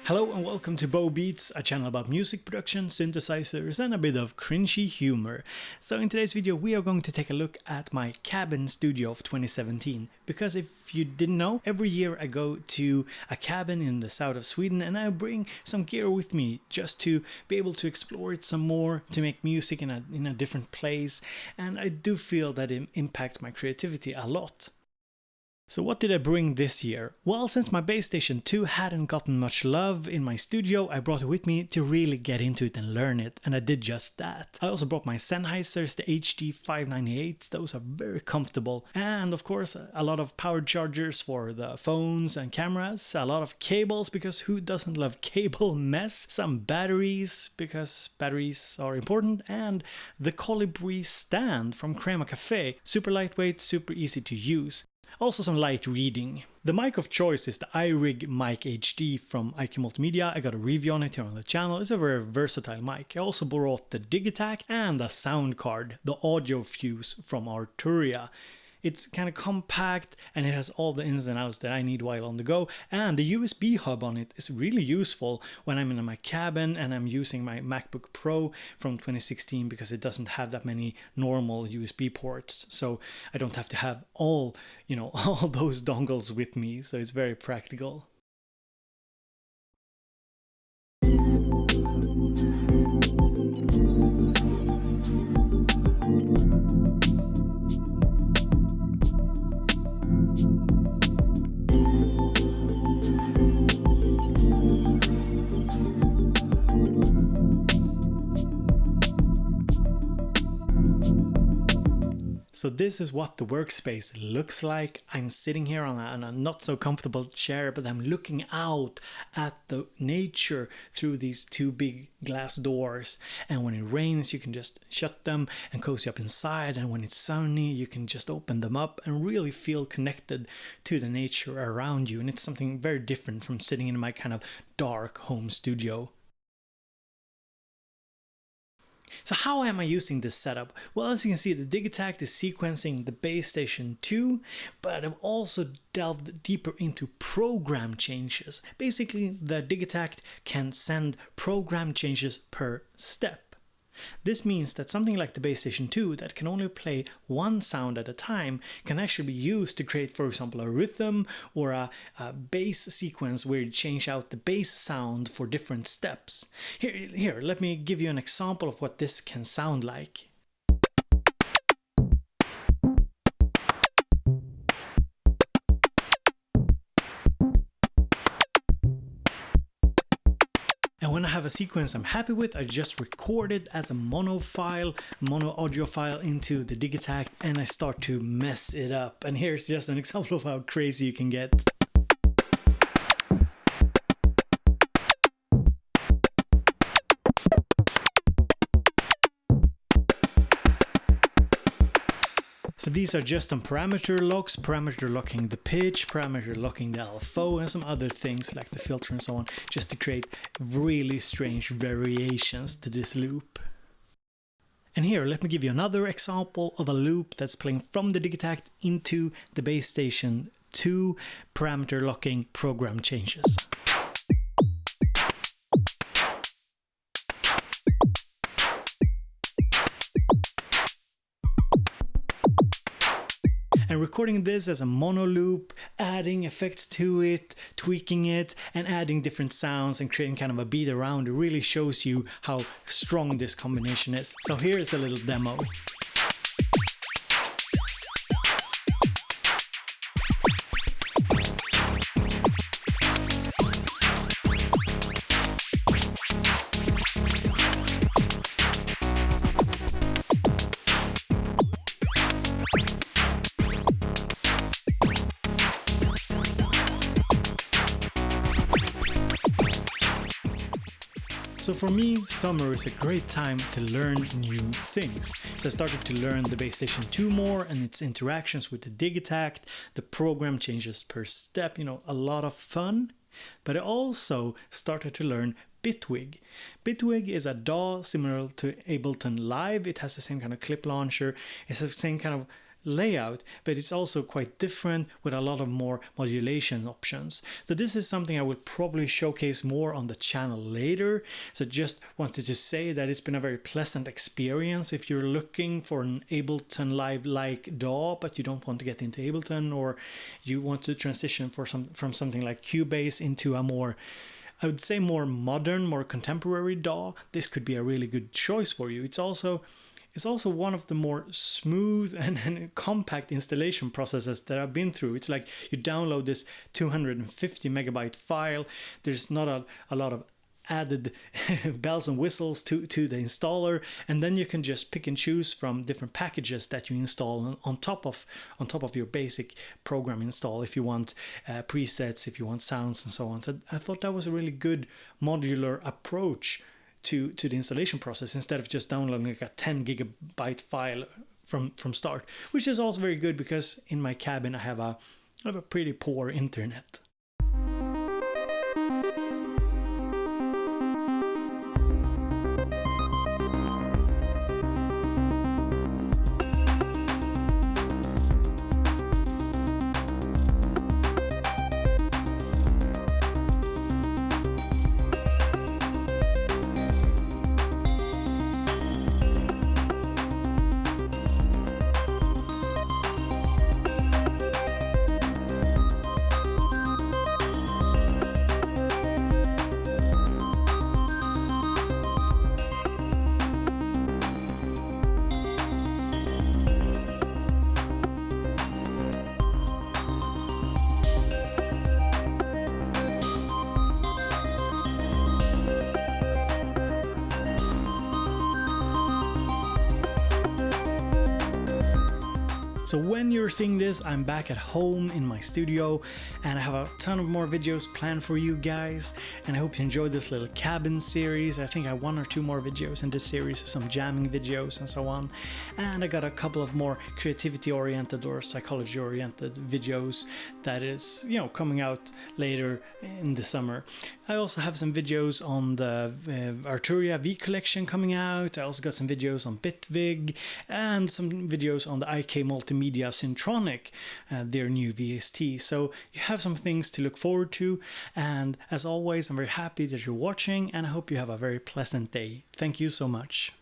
Hello and welcome to Bo Beats, a channel about music production, synthesizers and a bit of cringy humor. So in today's video we are going to take a look at my cabin studio of 2017, because if you didn't know, every year I go to a cabin in the south of Sweden and I bring some gear with me just to be able to explore it some more, to make music in a different place, and I do feel that it impacts my creativity a lot. So what did I bring this year? Well, since my Bass Station 2 hadn't gotten much love in my studio, I brought it with me to really get into it and learn it, and I did just that. I also brought my Sennheisers, the HD 598s, those are very comfortable, and of course a lot of power chargers for the phones and cameras, a lot of cables, because who doesn't love cable mess, some batteries, because batteries are important, and the Colibri stand from Crema Cafe, super lightweight, super easy to use. Also some light reading. The mic of choice is the iRig Mic HD from IQ Multimedia. I got a review on it here on the channel. It's a very versatile mic. I also brought the Digitac and a sound card, the Audio Fuse from Arturia. It's kind of compact and it has all the ins and outs that I need while on the go, and the USB hub on it is really useful when I'm in my cabin and I'm using my MacBook Pro from 2016, because it doesn't have that many normal USB ports, so I don't have to have all those dongles with me, so it's very practical. So this is what the workspace looks like. I'm sitting here on a not so comfortable chair, but I'm looking out at the nature through these two big glass doors. And when it rains, you can just shut them and cozy up inside. And when it's sunny, you can just open them up and really feel connected to the nature around you. And it's something very different from sitting in my kind of dark home studio. So how am I using this setup? Well, as you can see, the Digitac is sequencing the Bass Station 2, but I've also delved deeper into program changes. Basically, the Digitac can send program changes per step. This means that something like the Bass Station 2 that can only play one sound at a time can actually be used to create, for example, a rhythm or a bass sequence where you change out the bass sound for different steps. Here, let me give you an example of what this can sound like. And when I have a sequence I'm happy with, I just record it as a mono audio file into the Digitac, and I start to mess it up. And here's just an example of how crazy you can get. So these are just some parameter locks, parameter locking the pitch, parameter locking the LFO, and some other things like the filter and so on, just to create really strange variations to this loop. And here, let me give you another example of a loop that's playing from the Digitac into the Bass Station 2 parameter locking program changes. And recording this as a mono loop, adding effects to it, tweaking it, and adding different sounds and creating kind of a beat around it really shows you how strong this combination is. So here's a little demo. So for me, summer is a great time to learn new things. So I started to learn the Bass Station 2 more and its interactions with the Digitact, the program changes per step, a lot of fun. But I also started to learn Bitwig. Bitwig is a DAW similar to Ableton Live. It has the same kind of clip launcher. It has the same kind of layout, but it's also quite different with a lot of more modulation options. So this is something I will probably showcase more on the channel later. So just wanted to say that it's been a very pleasant experience if you're looking for an Ableton Live-like DAW, but you don't want to get into Ableton, or you want to transition from something like Cubase into a more, I would say, more modern, more contemporary DAW. This could be a really good choice for you. It's also one of the more smooth and compact installation processes that I've been through. It's like you download this 250 megabyte file. There's not a lot of added bells and whistles to the installer, and then you can just pick and choose from different packages that you install on top of your basic program install, if you want presets, if you want sounds, and so on. So I thought that was a really good modular approach to the installation process, instead of just downloading like a 10 gigabyte file from start, which is also very good because in my cabin I have a pretty poor internet. So when you're seeing this, I'm back at home in my studio, and I have a ton of more videos planned for you guys, and I hope you enjoyed this little cabin series. I think I have 1 or 2 more videos in this series, some jamming videos and so on, and I got a couple of more creativity oriented or psychology oriented videos that is, coming out later in the summer. I also have some videos on the Arturia V collection coming out. I also got some videos on Bitwig and some videos on the IK Multimedia Syntronic, their new VST. So you have some things to look forward to, and as always, I'm very happy that you're watching, and I hope you have a very pleasant day. Thank you so much.